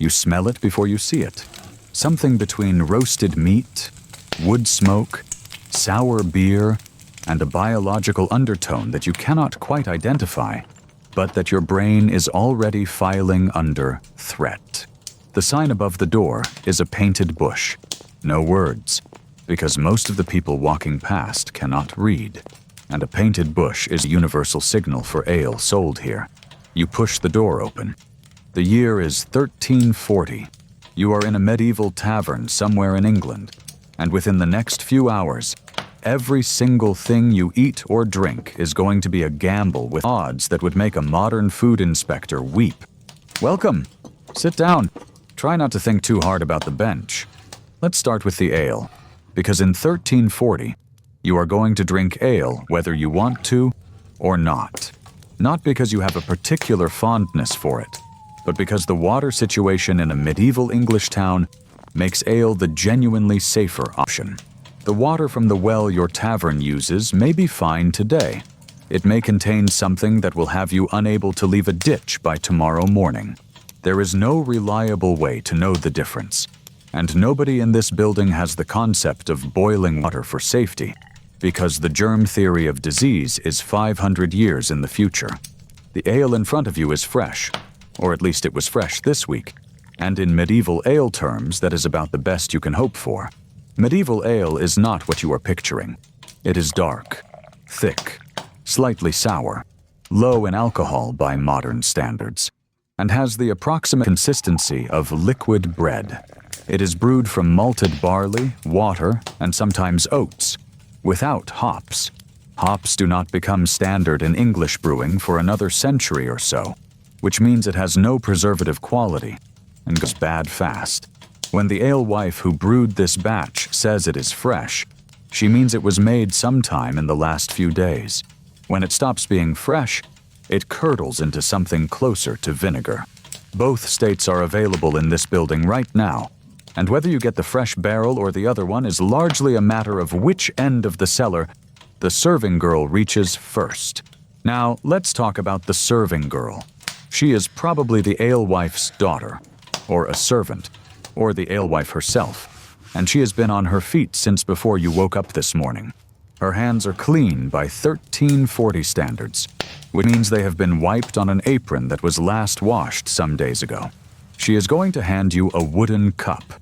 You smell it before you see it. Something between roasted meat, wood smoke, sour beer, and a biological undertone that you cannot quite identify, but that your brain is already filing under threat. The sign above the door is a painted bush. No words, because most of the people walking past cannot read. And a painted bush is a universal signal for ale sold here. You push the door open. The year is 1340. You are in a medieval tavern somewhere in England, and within the next few hours, every single thing you eat or drink is going to be a gamble with odds that would make a modern food inspector weep. Welcome. Sit down. Try not to think too hard about the bench. Let's start with the ale, because in 1340, you are going to drink ale whether you want to or not. Not because you have a particular fondness for it, but because the water situation in a medieval English town makes ale the genuinely safer option. The water from the well your tavern uses may be fine today. It may contain something that will have you unable to leave a ditch by tomorrow morning. There is no reliable way to know the difference, and nobody in this building has the concept of boiling water for safety, because the germ theory of disease is 500 years in the future. The ale in front of you is fresh, or at least it was fresh this week, and in medieval ale terms, that is about the best you can hope for. Medieval ale is not what you are picturing. It is dark, thick, slightly sour, low in alcohol by modern standards, and has the approximate consistency of liquid bread. It is brewed from malted barley, water, and sometimes oats, without hops. Hops do not become standard in English brewing for another century or so, which means it has no preservative quality and goes bad fast. When the alewife who brewed this batch says it is fresh, she means it was made sometime in the last few days. When it stops being fresh, it curdles into something closer to vinegar. Both states are available in this building right now, and whether you get the fresh barrel or the other one is largely a matter of which end of the cellar the serving girl reaches first. Now, let's talk about the serving girl. She is probably the alewife's daughter, or a servant, or the alewife herself, and she has been on her feet since before you woke up this morning. Her hands are clean by 1340 standards, which means they have been wiped on an apron that was last washed some days ago. She is going to hand you a wooden cup,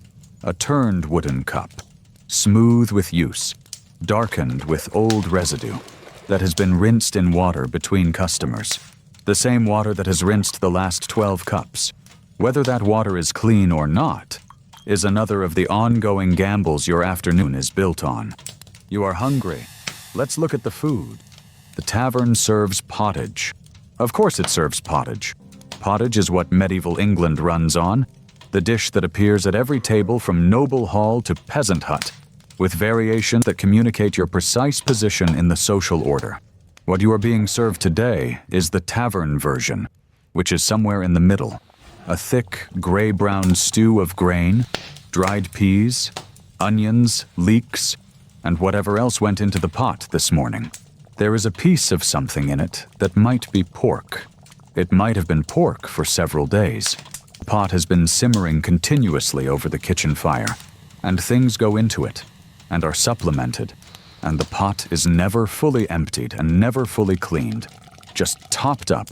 a turned wooden cup, smooth with use, darkened with old residue, that has been rinsed in water between customers. The same water that has rinsed the last 12 cups. Whether that water is clean or not is another of the ongoing gambles your afternoon is built on. You are hungry. Let's look at the food. The tavern serves pottage. Of course it serves pottage. Pottage is what medieval England runs on, the dish that appears at every table from noble hall to peasant hut, with variations that communicate your precise position in the social order. What you are being served today is the tavern version, which is somewhere in the middle. A thick, gray-brown stew of grain, dried peas, onions, leeks, and whatever else went into the pot this morning. There is a piece of something in it that might be pork. It might have been pork for several days. The pot has been simmering continuously over the kitchen fire, and things go into it, and are supplemented, and the pot is never fully emptied and never fully cleaned, just topped up,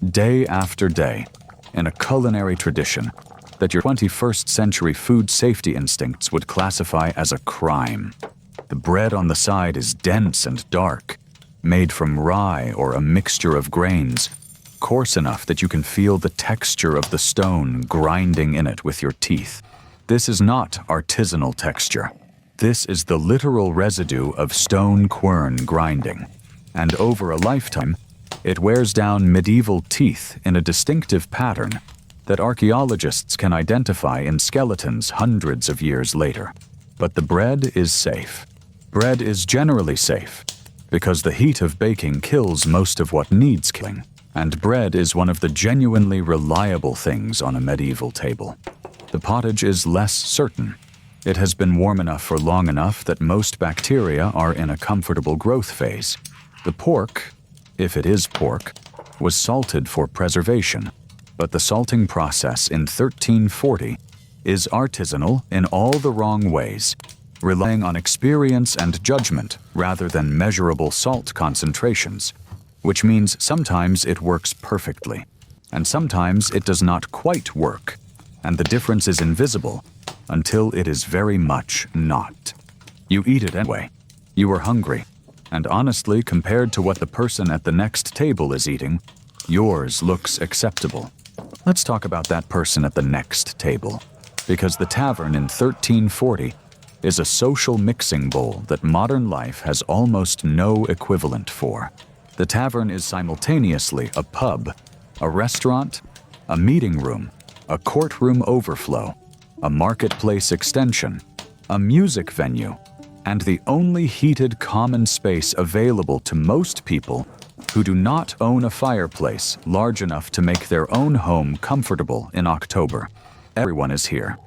day after day, in a culinary tradition that your 21st century food safety instincts would classify as a crime. The bread on the side is dense and dark, made from rye or a mixture of grains, coarse enough that you can feel the texture of the stone grinding in it with your teeth. This is not artisanal texture. This is the literal residue of stone quern grinding, and over a lifetime, it wears down medieval teeth in a distinctive pattern that archaeologists can identify in skeletons hundreds of years later. But the bread is safe. Bread is generally safe, because the heat of baking kills most of what needs killing, and bread is one of the genuinely reliable things on a medieval table. The pottage is less certain. It has been warm enough for long enough that most bacteria are in a comfortable growth phase. The pork, if it is pork, was salted for preservation, but the salting process in 1340 is artisanal in all the wrong ways, relying on experience and judgment rather than measurable salt concentrations, which means sometimes it works perfectly, and sometimes it does not quite work, and the difference is invisible until it is very much not. You eat it anyway. You are hungry, and honestly, compared to what the person at the next table is eating, yours looks acceptable. Let's talk about that person at the next table, because the tavern in 1340 is a social mixing bowl that modern life has almost no equivalent for. The tavern is simultaneously a pub, a restaurant, a meeting room, a courtroom overflow, a marketplace extension, a music venue, and the only heated common space available to most people who do not own a fireplace large enough to make their own home comfortable in October. Everyone is here.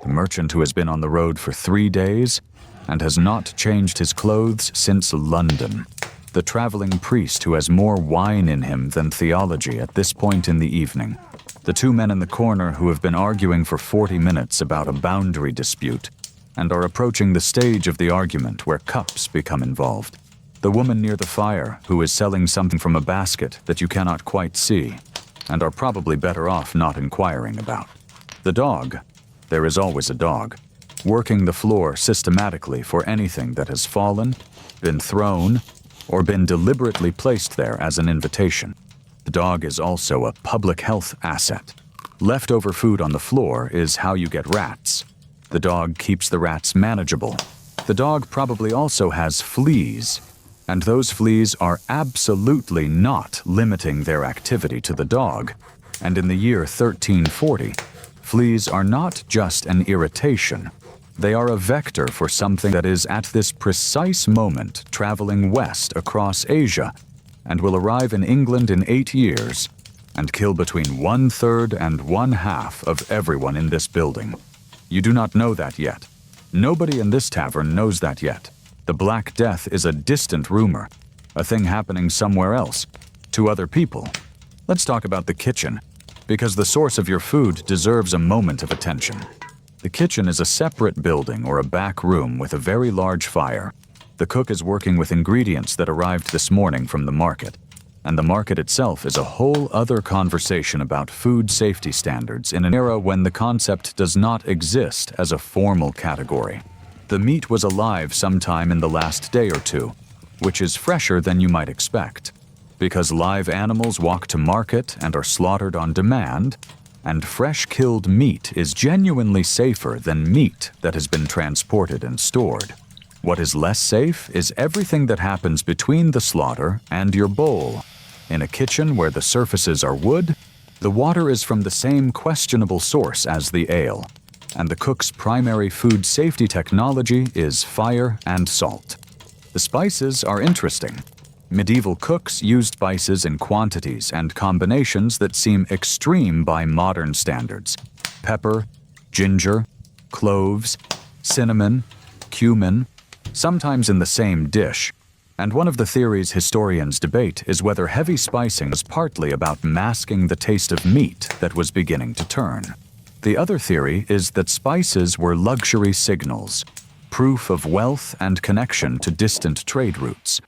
The merchant who has been on the road for 3 days and has not changed his clothes since London. The traveling priest who has more wine in him than theology at this point in the evening. The 2 men in the corner who have been arguing for 40 minutes about a boundary dispute and are approaching the stage of the argument where cups become involved. The woman near the fire who is selling something from a basket that you cannot quite see and are probably better off not inquiring about. The dog, there is always a dog, working the floor systematically for anything that has fallen, been thrown, or been deliberately placed there as an invitation. The dog is also a public health asset. Leftover food on the floor is how you get rats. The dog keeps the rats manageable. The dog probably also has fleas, and those fleas are absolutely not limiting their activity to the dog. And in the year 1340, fleas are not just an irritation. They are a vector for something that is at this precise moment traveling west across Asia and will arrive in England in 8 years and kill between 1/3 and 1/2 of everyone in this building. You do not know that yet. Nobody in this tavern knows that yet. The Black Death is a distant rumor, a thing happening somewhere else, to other people. Let's talk about the kitchen, because the source of your food deserves a moment of attention. The kitchen is a separate building or a back room with a very large fire. The cook is working with ingredients that arrived this morning from the market, and the market itself is a whole other conversation about food safety standards in an era when the concept does not exist as a formal category. The meat was alive sometime in the last day or two, which is fresher than you might expect, because live animals walk to market and are slaughtered on demand, and fresh killed meat is genuinely safer than meat that has been transported and stored. What is less safe is everything that happens between the slaughter and your bowl. In a kitchen where the surfaces are wood, the water is from the same questionable source as the ale, and the cook's primary food safety technology is fire and salt. The spices are interesting. Medieval cooks used spices in quantities and combinations that seem extreme by modern standards. Pepper, ginger, cloves, cinnamon, cumin, sometimes in the same dish. And one of the theories historians debate is whether heavy spicing was partly about masking the taste of meat that was beginning to turn. The other theory is that spices were luxury signals, proof of wealth and connection to distant trade routes.